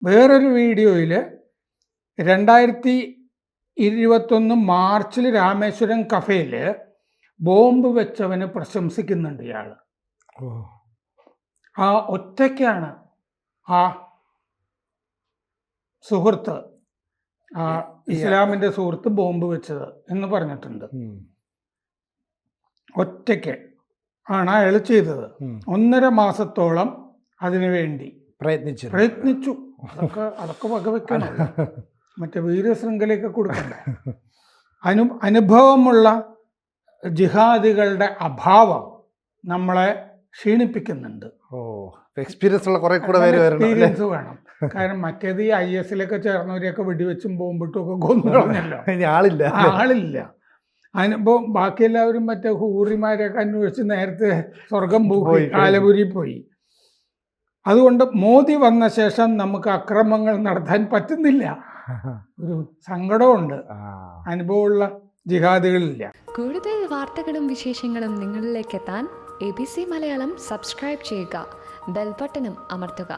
വേറൊരു വീഡിയോയിൽ 2021 മാർച്ചിൽ രാമേശ്വരം കഫേയിൽ ബോംബ് വെച്ചവന് പ്രശംസിക്കുന്നുണ്ട് ഇയാൾ. ആ ഒറ്റയ്ക്കാണ് ആ സുഹൃത്ത്, ആ ഇസ്ലാമിൻ്റെ സുഹൃത്ത് ബോംബ് വെച്ചത് എന്ന് പറഞ്ഞിട്ടുണ്ട്. ഒറ്റയ്ക്ക് ആണ് അയാൾ ചെയ്തത്. 1.5 മാസത്തോളം അതിനു വേണ്ടി പ്രയത്നിച്ചു. അതൊക്കെ വകവെക്കണം, മറ്റേ വീരശൃംഖലയൊക്കെ കൊടുക്കണ്ടേ. അനുഭവമുള്ള ജിഹാദികളുടെ അഭാവം നമ്മളെ ക്ഷീണിപ്പിക്കുന്നുണ്ട്. എക്സ്പീരിയൻസ് വേണം. കാരണം മറ്റേത് ഈ IS-ലൊക്കെ ചേർന്നവരെയൊക്കെ വെടിവെച്ചും ബോംബിട്ടും ഒക്കെ കൊന്നു കളഞ്ഞല്ലോ, ആളില്ല. അനുഭവം ബാക്കി എല്ലാവരും മറ്റേ ഹൂറിമാരെയൊക്കെ അന്വേഷിച്ച് നേരത്തെ സ്വർഗം പോയി, കാലപുരി പോയി. അതുകൊണ്ട് മോദി വന്ന ശേഷം നമുക്ക് അക്രമങ്ങൾ നടത്താൻ പറ്റുന്നില്ല. ഒരു സങ്കടമുണ്ട്, അനുഭവമുള്ള ജിഹാദികളില്ല. കൂടുതൽ വാർത്തകളും വിശേഷങ്ങളും നിങ്ങളിലേക്ക് എത്താൻ ABC മലയാളം സബ്സ്ക്രൈബ് ചെയ്യുക, ബെൽ ബട്ടണും അമർത്തുക.